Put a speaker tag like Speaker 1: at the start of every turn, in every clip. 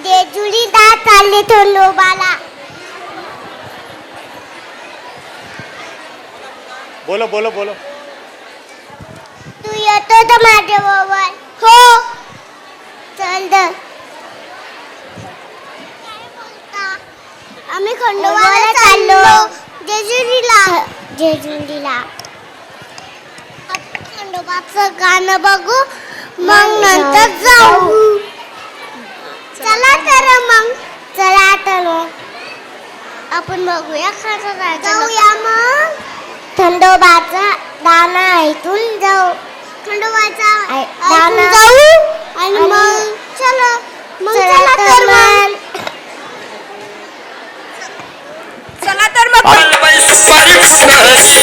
Speaker 1: जेजुरीला चालले खंडोबाला.
Speaker 2: बोलो बोलो बोलो.
Speaker 1: तू येतो तर माझ्या बरोबर? हो. चल तर. आम्ही खंडोबाला चाललो. जेजुरीला खंडोबाचं गाणं बघू, मग नंतर जाऊ. चला तर मग. चला तर आपण बघूया जाऊया मग. खंडोबाचा गाणं ऐकून जाऊ. खंडोबाचा गाणं जाऊ आणि मग चला तर मग.
Speaker 3: चला तर मग.
Speaker 4: कालबाई सुपारी फुटाची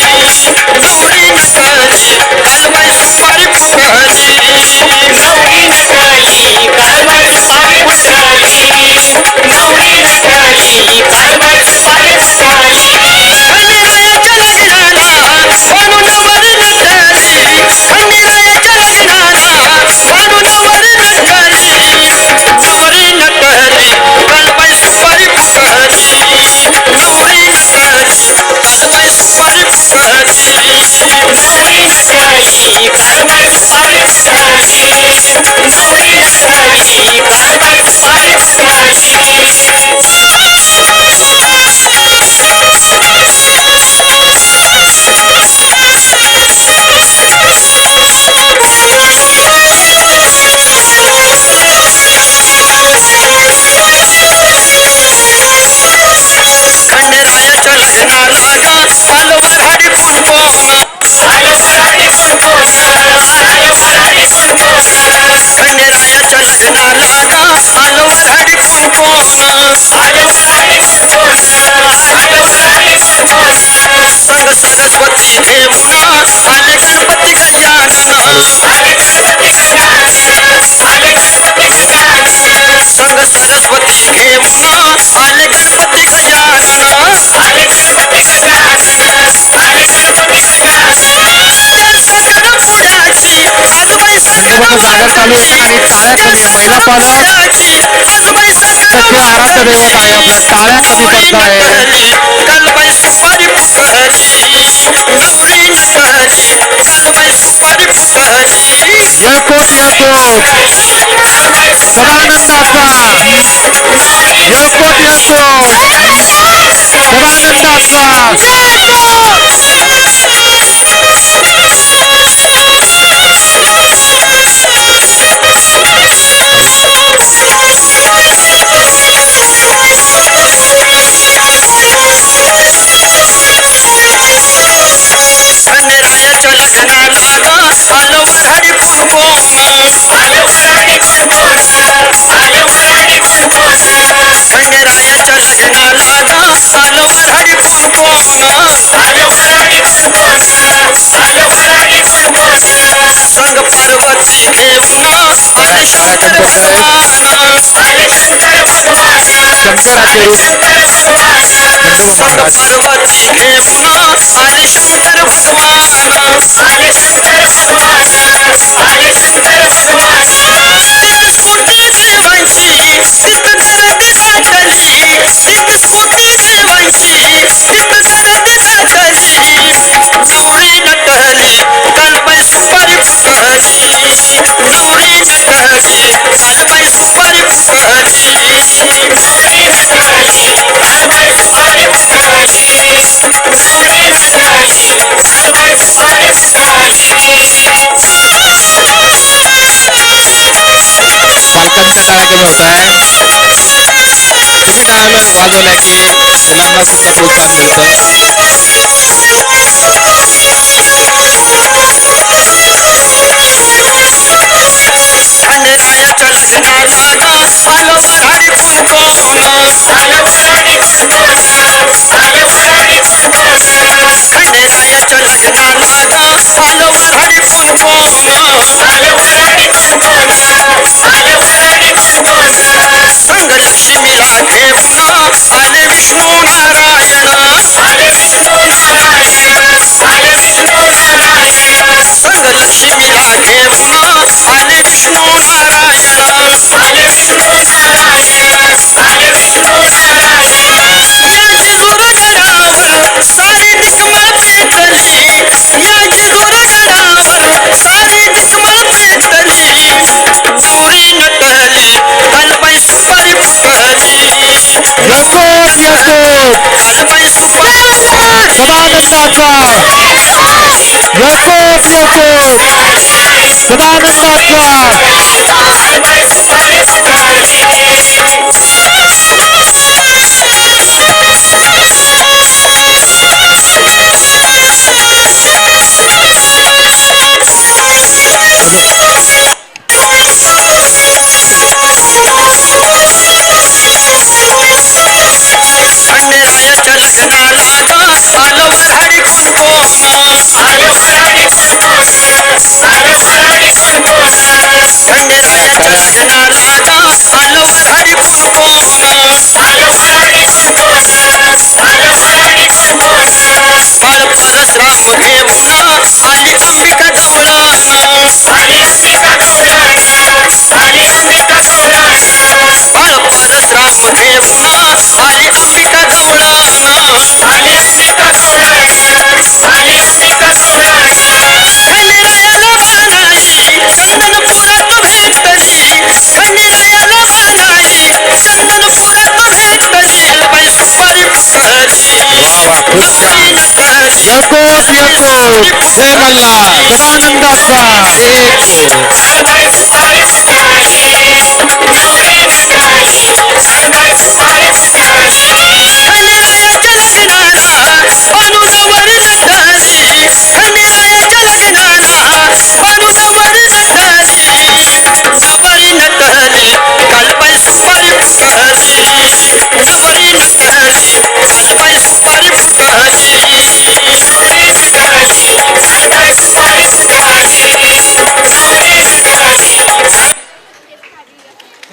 Speaker 4: गौरी नटली. कालबाई सुपारी फुटाची गौरी नटली. कालबाई सुपारी फुटाची गौरी नटली. कालबाई सुपारी फुटाची. खंडेरायाच्या लग्नाला म्हणून वर नटली. खंडेरायाच्या लग्नाला म्हणून वर नटली. गौरी नटली. कालबाई सुपारी फुटाची गौरी नटली. कालबाई सुपारी फुटाची गौरी नटली. कालबाई सुपारी फुटाची गौरी नटली. कालबाई सुपारी फुटाची. खंडेरायाच्या लग्नाला आलो वऱ्हाडी कुंकून. आलो वऱ्हाडी कुंकून. आलो वऱ्हाडी कुंकून. खंडेरायाच्या लग्नाला आलो वऱ्हाडी कुंकून. आलो वऱ्हाडी कुंकून. आलो वऱ्हाडी कुंकून. संग सरस्वती घेऊन आले गणपती गजानन. आले गणपती गजानन. आले गणपती गजानन. संग सरस्वती घेऊन आले गणपती गजानन. आले गणपती गजानन. आले गणपती गजानन. पुण्याची आजूबाई
Speaker 2: खंडोबाचं सागर चालू आहे आणि टाळ्या कमी आहे. पहिला पाला
Speaker 4: आजूबाई
Speaker 2: सत्य आराध्य दैवत आहे आपलं. टाळ्या कमी पडत आहे.
Speaker 4: कालबाई सुपारी फुटाची गौरी नटली. कालबाई सुपारी फुटाची
Speaker 2: येळकोट येळकोट सदानंदाचा. येळकोट येळकोट
Speaker 4: खंडेरायाच्या लग्नाला आलो वऱ्हाडी कुंकून. आलो वऱ्हाडी कुंकून. आलो वऱ्हाडी कुंकून. खंडेरायाच्या लग्नाला आलो वऱ्हाडी कुंकून. आलो वऱ्हाडी कुंकून. आलो वऱ्हाडी कुंकून. संग पार्वती घेऊन आले शंकर भगवान. आले शंकर भगवान.
Speaker 2: शंकराचे रूप
Speaker 4: शंकर भगवान. संग पार्वती घेऊन आले शंकर भगवान. आले शंकर भगवान. आले शंकर भगवान. तेहतीस कोटी देवांची तीर्थकरात झाकली. तेहतीस कोटी देवांची तीर्थकरात झाकली. गौरी नटली. कालबाई सुपारी फुटाची गौरी नटली. कालबाई सुपारी फुटाची गौरी नटली. कालबाई सुपारी फुटाची गौरी नटली. कालबाई सुपारी फुटाची.
Speaker 2: पालकांच्या टाळ्या कमी होत आहे. कमी टाळ्या वाजवल्या की मुलांना सुद्धा प्रोत्साहन मिळतं.
Speaker 4: खंडेरायाच्या लग्नाला आलो वऱ्हाडी कुंकून. आलो वऱ्हाडी कुंकून. आलो वऱ्हाडी कुंकून. खंडेरायाच्या लग्नाला आलो वऱ्हाडी कुंकून. आलो वऱ्हाडी कुंकून. आलो वऱ्हाडी कुंकून. संग लक्ष्मीला घेऊन आले विष्णू नारायण. आले विष्णू नारायण. आले विष्णू नारायण. संग लक्ष्मीला घेऊन आले विष्णू नारायण.
Speaker 2: सदानंदाचा यकोप सदानंदाचा
Speaker 4: खंडेरायाच्या लग्नाला ग आलं वऱ्हाडी कुंकून खंडेरायाच्या लग्नाला ग आलं वऱ्हाडी कुंकून बाळ परशुराम घेऊन आली अंबिका जवळण बाळ परशुराम घेऊन आली अंबिका जवळण खंडेरायाला बांधाई चंदनपुरात भेटली खंडेरायाला बांधाई चंदनपुरात भेटली बाई सुपारी फुटली
Speaker 2: खूप छान यकोप जय मल्हार सदानंदाचा
Speaker 4: खंडेरायाच्या लग्नाला अनुजावरी नंदाली खंडेरायाच्या लग्नाला अनुजावरी नंदाली जवरी नटली कालबाई सुपारी फुटली जवरी नटली कालबाई सुपारी फुटली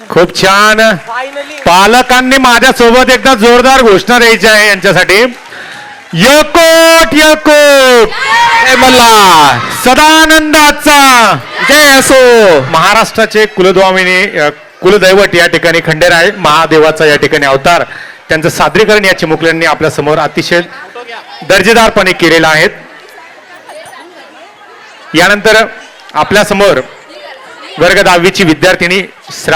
Speaker 2: खूप छान पालकांनी माझ्यासोबत एकदा जोरदार घोषणा द्यायची आहे यांच्यासाठी यकोट यकोट जय मल्हार सदानंदाचा जय असो महाराष्ट्राचे कुलदैवत या ठिकाणी खंडेराय महादेवाचा या ठिकाणी अवतार त्यांचं सादरीकरण या चिमुकल्यांनी आपल्या समोर अतिशय दर्जेदारपणे केलेलं आहे. यानंतर आपल्या समोर वर्ग 10वीची विद्यार्थिनी श्रावणी